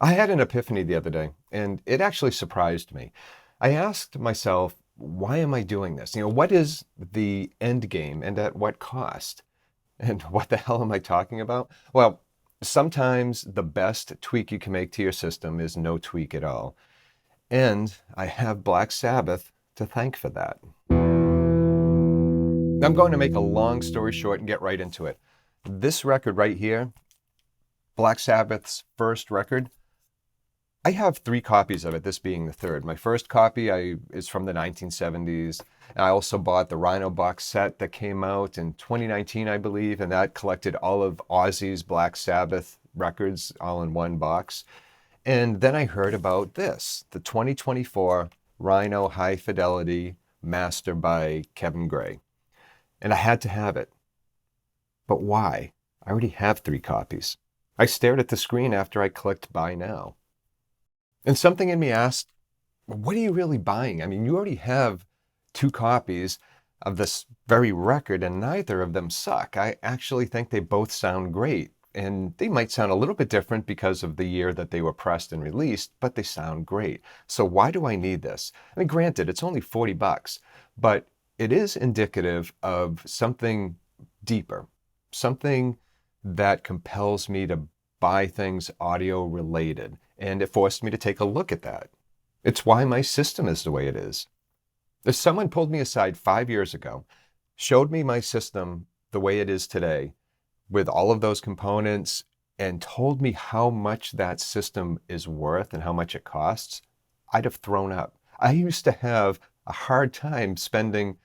I had an epiphany the other day, and it actually surprised me. I asked myself, why am I doing this? What is the end game and at what cost? And what the hell am I talking about? Well, sometimes the best tweak you can make to your system is no tweak at all. And I have Black Sabbath to thank for that. I'm going to make a long story short and get right into it. This record right here, Black Sabbath's first record, I have three copies of it, this being the third. My first copy is from the 1970s. I also bought the Rhino box set that came out in 2019, I believe, and that collected all of Ozzy's Black Sabbath records all in one box. And then I heard about this, the 2024 Rhino High Fidelity Master by Kevin Gray. And I had to have it. But why? I already have three copies. I stared at the screen after I clicked Buy Now. And something in me asked, what are you really buying? I mean, you already have two copies of this very record, and neither of them suck. I actually think they both sound great. And they might sound a little bit different because of the year that they were pressed and released, but they sound great. So why do I need this? I mean, granted, it's only $40, but it is indicative of something deeper, something that compels me to buy things audio related. And it forced me to take a look at that. It's why my system is the way it is. If someone pulled me aside 5 years ago, showed me my system the way it is today, with all of those components, and told me how much that system is worth and how much it costs, I'd have thrown up. I used to have a hard time spending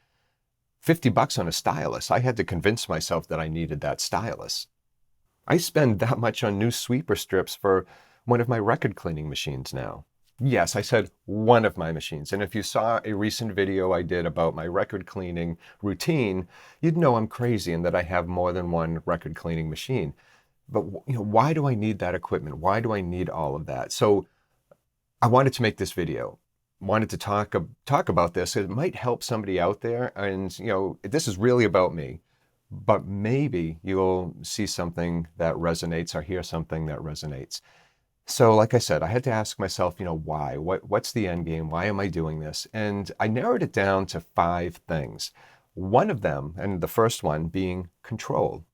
$50 on a stylus. I had to convince myself that I needed that stylus. I spend that much on new sweeper strips for one of my record cleaning machines now. Yes, I said one of my machines. And if you saw a recent video I did about my record cleaning routine, you'd know I'm crazy and that I have more than one record cleaning machine. But why do I need that equipment? Why do I need all of that? So I wanted to make this video. Wanted to talk about this. It might help somebody out there. And this is really about me. But maybe you'll see something that resonates or hear something that resonates. So like I said, I had to ask myself, why? What's the end game? Why am I doing this? And I narrowed it down to 5 things. One of them, and the first one, being control.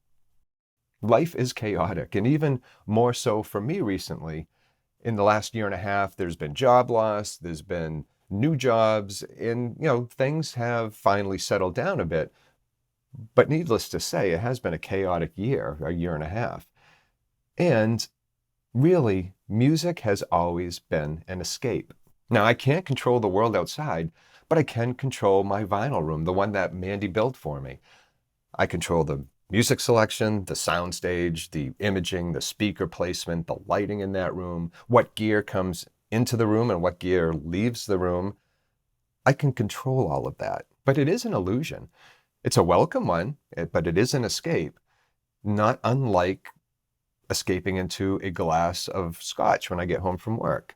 Life is chaotic, and even more so for me recently. In the last year and a half, there's been job loss, there's been new jobs, and things have finally settled down a bit. But needless to say, it has been a chaotic year, a year and a half. And really, music has always been an escape. Now, I can't control the world outside, but I can control my vinyl room, the one that Mandy built for me. I control the music selection, the soundstage, the imaging, the speaker placement, the lighting in that room, what gear comes into the room and what gear leaves the room. I can control all of that, but it is an illusion. It's a welcome one, but it is an escape, not unlike escaping into a glass of scotch when I get home from work.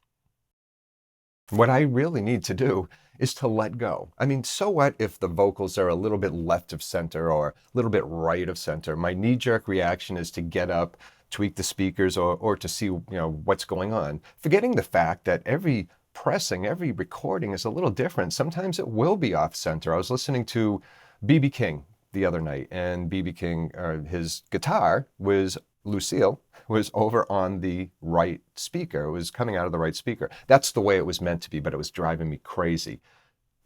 What I really need to do is to let go. I mean, so what if the vocals are a little bit left of center or a little bit right of center? My knee-jerk reaction is to get up, tweak the speakers, or to see what's going on, forgetting the fact that every pressing, every recording is a little different. Sometimes it will be off center. I was listening to B.B. King the other night, and B.B. King, his guitar was Lucille was over on the right speaker. It was coming out of the right speaker. That's the way it was meant to be, but it was driving me crazy.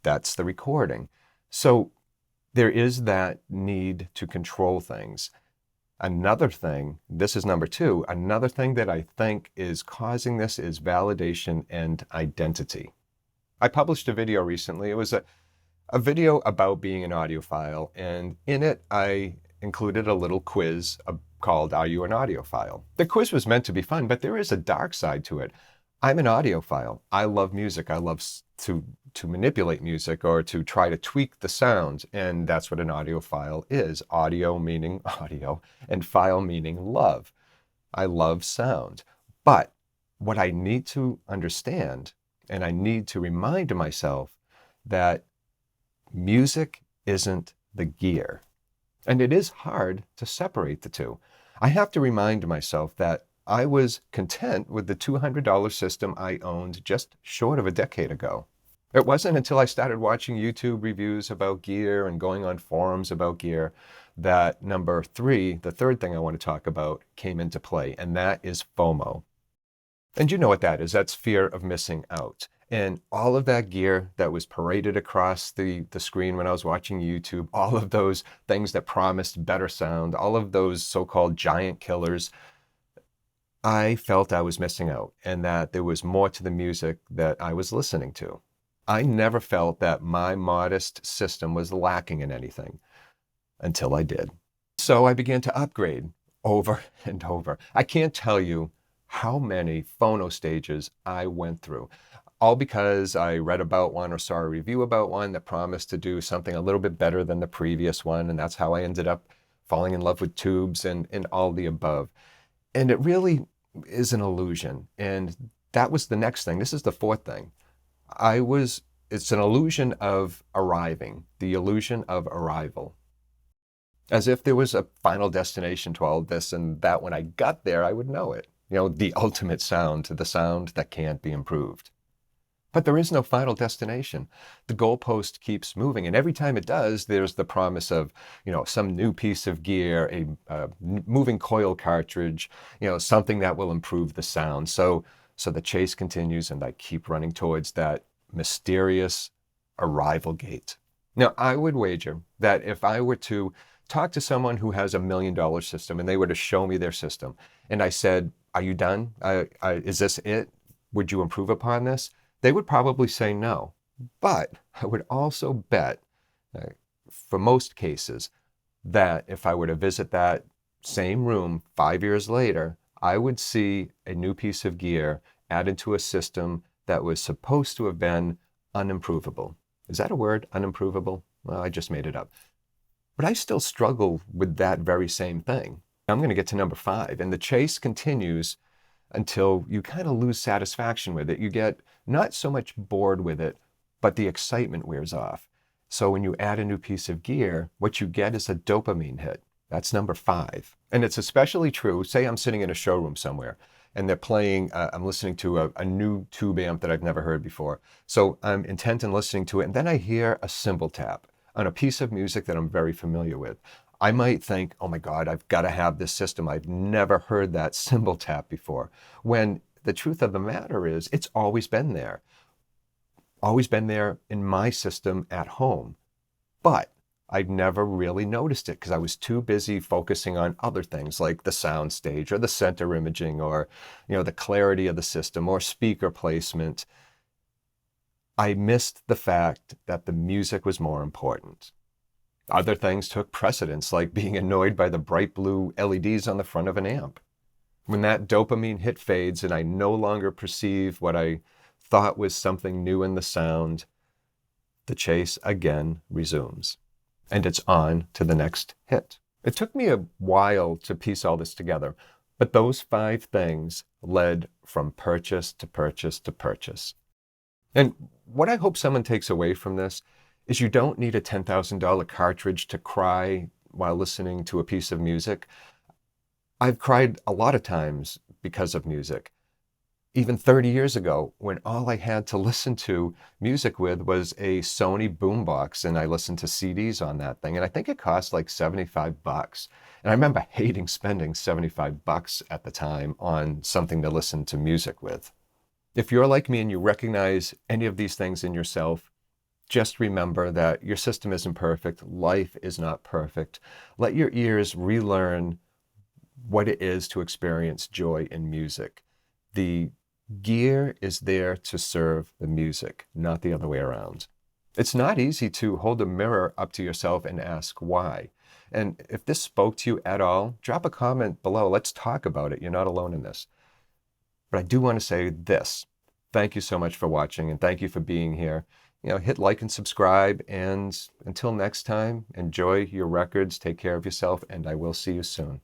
That's the recording. So there is that need to control things. Another thing, this is number 2, another thing that I think is causing this is validation and identity. I published a video recently. It was a video about being an audiophile, and in it I included a little quiz called Are You an Audiophile? The quiz was meant to be fun, but there is a dark side to it. I'm an audiophile. I love music. I love to manipulate music or to try to tweak the sound, and that's what an audiophile is. Audio meaning audio, and phile meaning love. I love sound. But what I need to understand, and I need to remind myself that music isn't the gear. And it is hard to separate the two. I have to remind myself that I was content with the $200 system I owned just short of a decade ago. It wasn't until I started watching YouTube reviews about gear and going on forums about gear that number three, the third thing I want to talk about, came into play, and that is FOMO. And you know what that is. That's fear of missing out. And all of that gear that was paraded across the screen when I was watching YouTube, all of those things that promised better sound, all of those so-called giant killers, I felt I was missing out and that there was more to the music that I was listening to. I never felt that my modest system was lacking in anything until I did. So I began to upgrade over and over. I can't tell you how many phono stages I went through, all because I read about one or saw a review about one that promised to do something a little bit better than the previous one. And that's how I ended up falling in love with tubes and all the above. And it really is an illusion. And that was the next thing. This is the fourth thing. It's an illusion of arriving, the illusion of arrival. As if there was a final destination to all of this and that when I got there, I would know it. You know, the ultimate sound, the sound that can't be improved. But there is no final destination. The goalpost keeps moving, and every time it does, there's the promise of, you know, some new piece of gear, a moving coil cartridge, you know, something that will improve the sound. So the chase continues, and I keep running towards that mysterious arrival gate. Now, I would wager that if I were to talk to someone who has $1 million system and they were to show me their system, and I said, "Are you done? Is this it? Would you improve upon this?" They would probably say no. But I would also bet, for most cases, that if I were to visit that same room 5 years later, I would see a new piece of gear added to a system that was supposed to have been unimprovable. Is that a word, unimprovable? Well, I just made it up. But I still struggle with that very same thing. I'm going to get to number 5, and the chase continues until you kind of lose satisfaction with it. You get not so much bored with it, but the excitement wears off. So when you add a new piece of gear, what you get is a dopamine hit. That's number 5. And it's especially true, say I'm sitting in a showroom somewhere and they're playing, I'm listening to a new tube amp that I've never heard before. So I'm intent in listening to it, and then I hear a cymbal tap on a piece of music that I'm very familiar with. I might think, oh my God, I've got to have this system. I've never heard that cymbal tap before. When the truth of the matter is, it's always been there in my system at home. But I'd never really noticed it because I was too busy focusing on other things like the sound stage or the center imaging or, you know, the clarity of the system or speaker placement. I missed the fact that the music was more important. Other things took precedence, like being annoyed by the bright blue LEDs on the front of an amp. When that dopamine hit fades and I no longer perceive what I thought was something new in the sound, the chase again resumes. And it's on to the next hit. It took me a while to piece all this together, but those 5 things led from purchase to purchase to purchase. And what I hope someone takes away from this is you don't need a $10,000 cartridge to cry while listening to a piece of music. I've cried a lot of times because of music. Even 30 years ago, when all I had to listen to music with was a Sony boombox, and I listened to CDs on that thing, and I think it cost like $75. And I remember hating spending $75 at the time on something to listen to music with. If you're like me and you recognize any of these things in yourself, just remember that your system isn't perfect. Life is not perfect. Let your ears relearn what it is to experience joy in music. The gear is there to serve the music, not the other way around. It's not easy to hold a mirror up to yourself and ask why. And if this spoke to you at all, drop a comment below. Let's talk about it. You're not alone in this. But I do want to say this. Thank you so much for watching, and thank you for being here. You know, hit like and subscribe, and until next time, enjoy your records, take care of yourself, and I will see you soon.